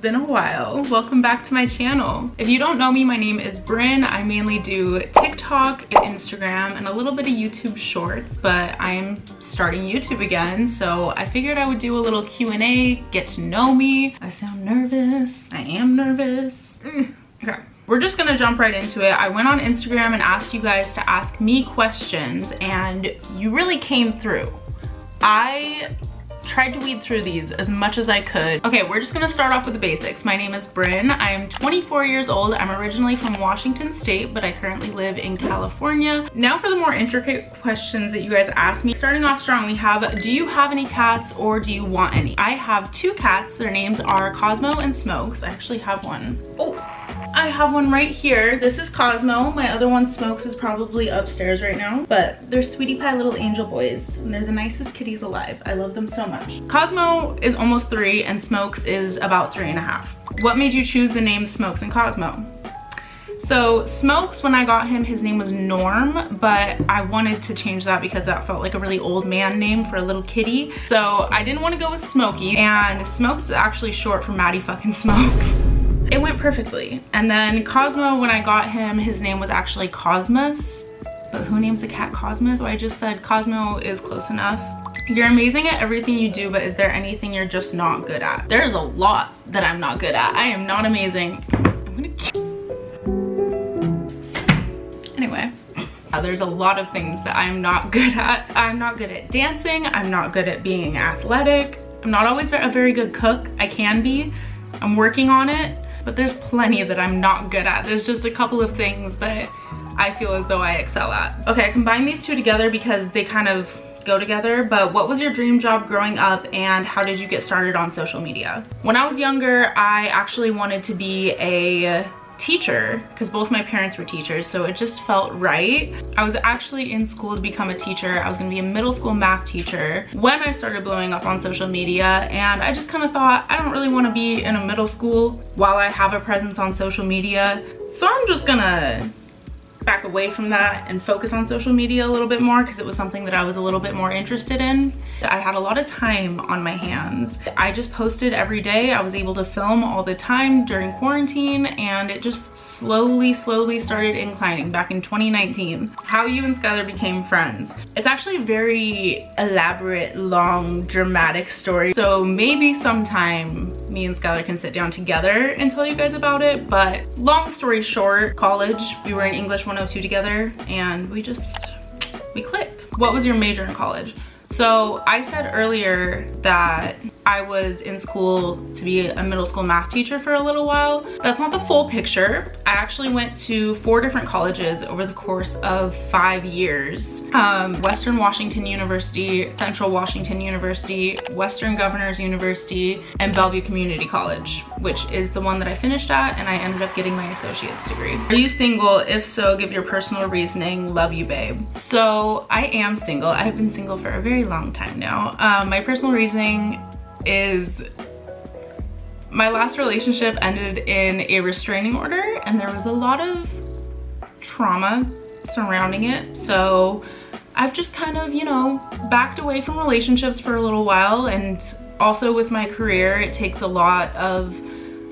been a while. Welcome back to my channel. If you don't know me, my name is Brynne. I mainly do TikTok and Instagram and a little bit of YouTube shorts, but I am starting YouTube again, so I figured I would do a little Q&A, get to know me. I sound nervous. I am nervous. Okay. We're just gonna jump right into it. I went on Instagram and asked you guys to ask me questions, and you really came through. I tried to weed through these as much as I could. Okay, we're just gonna start off with the basics. My name is Brynne. I am 24 years old. I'm originally from Washington State, but I currently live in California. Now for the more intricate questions that you guys asked me. Starting off strong, we have, do you have any cats or do you want any? I have two cats. Their names are Cosmo and Smokes. I actually have one. Oh, I have one right here. This is Cosmo. My other one, Smokes, is probably upstairs right now, but they're sweetie pie little angel boys, and they're the nicest kitties alive. I love them so much. Cosmo is almost 3 and Smokes is about 3.5. What made you choose the name Smokes and Cosmo? So Smokes, when I got him, his name was Norm, but I wanted to change that because that felt like a really old man name for a little kitty. So I didn't want to go with Smokey, and Smokes is actually short for Maddie fucking Smokes. It went perfectly. And then Cosmo, when I got him, his name was actually Cosmos, but who names a cat Cosmos? So I just said Cosmo is close enough. You're amazing at everything you do, but is there anything you're just not good at? There's a lot that I'm not good at. I am not amazing. Anyway, there's a lot of things that I'm not good at. I'm not good at dancing. I'm not good at being athletic. I'm not always a very good cook. I can be. I'm working on it. But there's plenty that I'm not good at. There's just a couple of things that I feel as though I excel at. Okay, I combined these two together because they kind of go together, but what was your dream job growing up and how did you get started on social media? When I was younger, I actually wanted to be a teacher because both my parents were teachers, so it just felt right. I was actually in school to become a teacher. I was gonna be a middle school math teacher when I started blowing up on social media, and I just kind of thought, I don't really want to be in a middle school while I have a presence on social media, so I'm just gonna back away from that and focus on social media a little bit more because it was something that I was a little bit more interested in. I had a lot of time on my hands. I just posted every day. I was able to film all the time during quarantine, and it just slowly started inclining back in 2019. How you and Skyler became friends. It's actually a very elaborate, long, dramatic story. So maybe sometime me and Skyler can sit down together and tell you guys about it, but long story short, college, we were in English 102 together and we clicked. What was your major in college? So I said earlier that I was in school to be a middle school math teacher for a little while. That's not the full picture. I actually went to 4 different colleges over the course of 5 years. Western Washington University, Central Washington University, Western Governors University, and Bellevue Community College, which is the one that I finished at, and I ended up getting my associate's degree. Are you single? If so, give your personal reasoning. Love you, babe. So I am single. I've been single for a very long time now. My personal reasoning is my last relationship ended in a restraining order, and there was a lot of trauma surrounding it. So I've just kind of, you know, backed away from relationships for a little while, and also with my career, it takes a lot of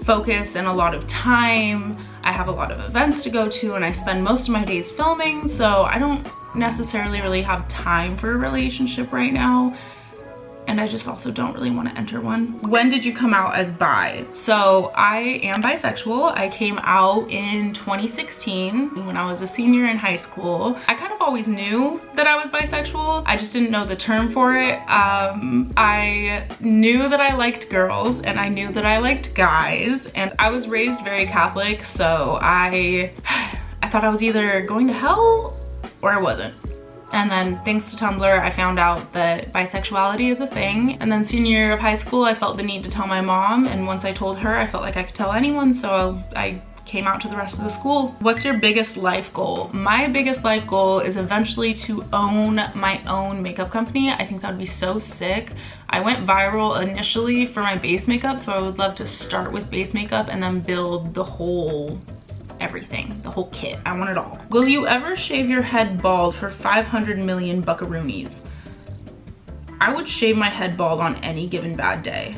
focus and a lot of time. I have a lot of events to go to, and I spend most of my days filming, so I don't necessarily really have time for a relationship right now. And I just also don't really want to enter one. When did you come out as bi? So I am bisexual. I came out in 2016 when I was a senior in high school. I kind of always knew that I was bisexual. I just didn't know the term for it. I knew that I liked girls and I knew that I liked guys, and I was raised very Catholic, so I thought I was either going to hell or I wasn't. And then thanks to Tumblr, I found out that bisexuality is a thing. And then senior year of high school, I felt the need to tell my mom. And once I told her, I felt like I could tell anyone. So I came out to the rest of the school. What's your biggest life goal? My biggest life goal is eventually to own my own makeup company. I think that would be so sick. I went viral initially for my base makeup, so I would love to start with base makeup and then build the whole everything, the whole kit. I want it all. Will you ever shave your head bald for 500 million buckaroonies? I would shave my head bald on any given bad day.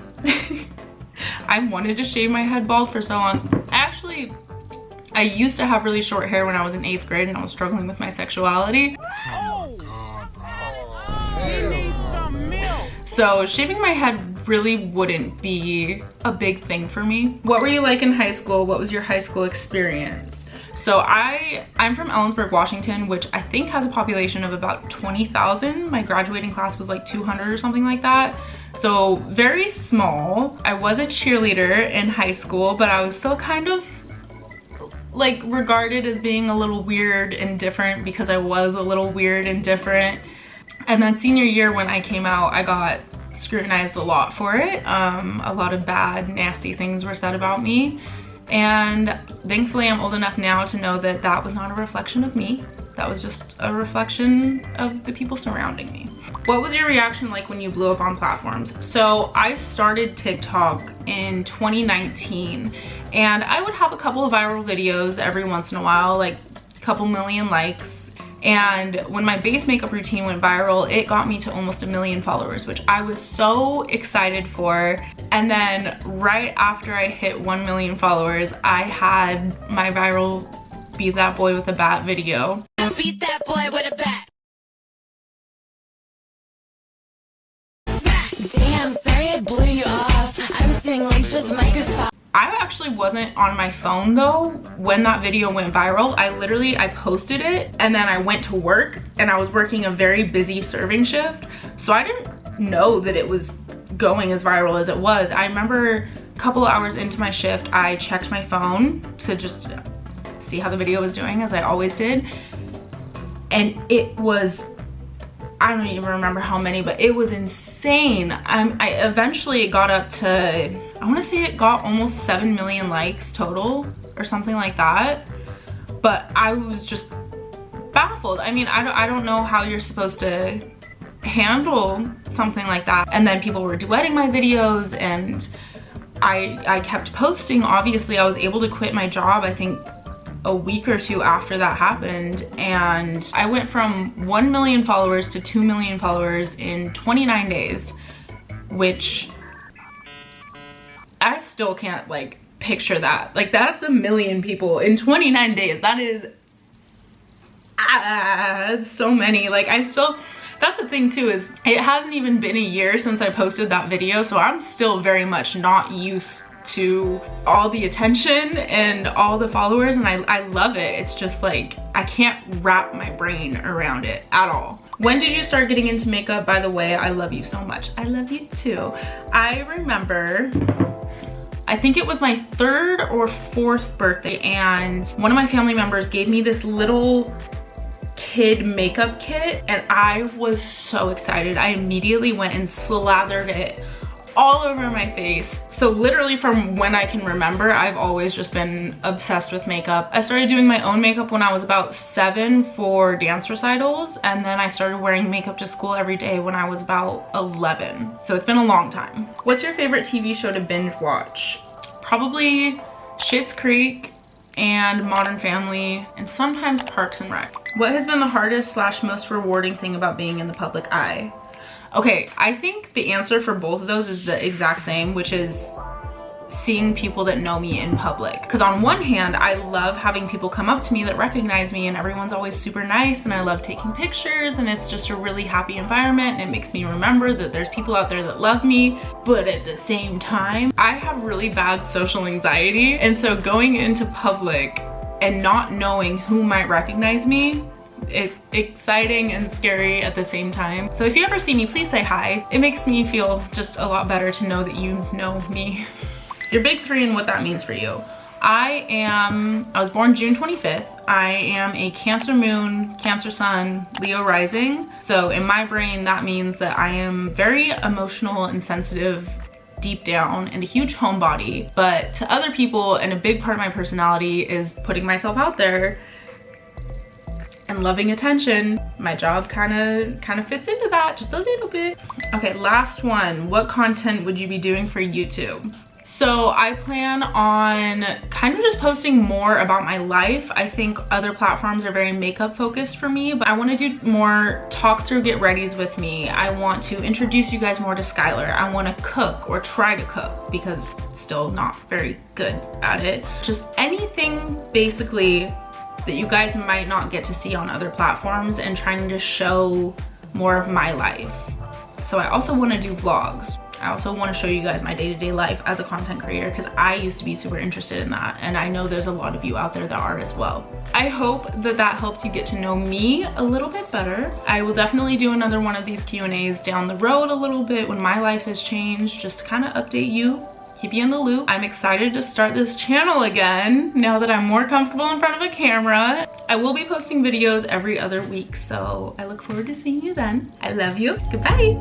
I wanted to shave my head bald for so long. Actually, I used to have really short hair when I was in 8th grade and I was struggling with my sexuality. Oh my God, bro. You need some milk. So shaving my head really wouldn't be a big thing for me. What were you like in high school? What was your high school experience? So I'm from Ellensburg, Washington, which I think has a population of about 20,000. My graduating class was like 200 or something like that. So very small. I was a cheerleader in high school, but I was still kind of like regarded as being a little weird and different because I was a little weird and different. And then senior year when I came out, I got scrutinized a lot for it. A lot of bad, nasty things were said about me. And thankfully I'm old enough now to know that that was not a reflection of me. That was just a reflection of the people surrounding me. What was your reaction like when you blew up on platforms? So I started TikTok in 2019 and I would have a couple of viral videos every once in a while, like a couple million likes. And when my base makeup routine went viral, it got me to almost 1 million followers, which I was so excited for. And then right after I hit 1 million followers, I had my viral Beat That Boy with a Bat video. Beat that boy with a bat. Damn, sorry I blew you off. I was doing links with Microsoft. I actually wasn't on my phone though when that video went viral. I posted it and then I went to work and I was working a very busy serving shift. So I didn't know that it was going as viral as it was. I remember a couple of hours into my shift, I checked my phone to just see how the video was doing, as I always did. And it was, I don't even remember how many, but it was insane. I eventually got up to, I want to say it got almost 7 million likes total or something like that. But I was just baffled. I mean, I don't know how you're supposed to handle something like that. And then people were duetting my videos and I kept posting. Obviously, I was able to quit my job, I think, a week or two after that happened, and I went from 1 million followers to 2 million followers in 29 days, which I still can't like picture that. Like, that's 1 million people in 29 days. That is so many. Like, that's the thing too, is it hasn't even been a year since I posted that video, so I'm still very much not used to all the attention and all the followers, and I love it. It's just like, I can't wrap my brain around it at all. When did you start getting into makeup? By the way, I love you so much. I love you too. I remember, I think it was my 3rd or 4th birthday, and one of my family members gave me this little kid makeup kit, and I was so excited. I immediately went and slathered it all over my face. So literally from when I can remember, I've always just been obsessed with makeup. I started doing my own makeup when I was about 7 for dance recitals, and then I started wearing makeup to school every day when I was about 11. So it's been a long time. What's your favorite TV show to binge watch? Probably Schitt's Creek and Modern Family, and sometimes Parks and Rec. What has been the hardest / most rewarding thing about being in the public eye? Okay, I think the answer for both of those is the exact same, which is seeing people that know me in public. Because on one hand, I love having people come up to me that recognize me, and everyone's always super nice, and I love taking pictures, and it's just a really happy environment, and it makes me remember that there's people out there that love me. But at the same time, I have really bad social anxiety, and so going into public and not knowing who might recognize me, it's exciting and scary at the same time. So if you ever see me, please say hi. It makes me feel just a lot better to know that you know me. Your big 3 and what that means for you. I was born June 25th. I am a Cancer moon, Cancer sun, Leo rising. So in my brain, that means that I am very emotional and sensitive deep down and a huge homebody. But to other people, and a big part of my personality is putting myself out there and loving attention. My job kind of fits into that just a little bit. Okay, last one. What content would you be doing for YouTube? So I plan on kind of just posting more about my life. I think other platforms are very makeup focused for me, but I want to do more talk through get readies with me. I want to introduce you guys more to Skyler. I want to cook or try to cook because still not very good at it. Just anything basically that you guys might not get to see on other platforms, and trying to show more of my life. So I also want to do vlogs. I also want to show you guys my day-to-day life as a content creator, because I used to be super interested in that, and I know there's a lot of you out there that are as well. I hope that that helps you get to know me a little bit better. I will definitely do another one of these Q&As down the road a little bit when my life has changed, just to kind of update you, keep you in the loop. I'm excited to start this channel again now that I'm more comfortable in front of a camera. I will be posting videos every other week, so I look forward to seeing you then. I love you. Goodbye.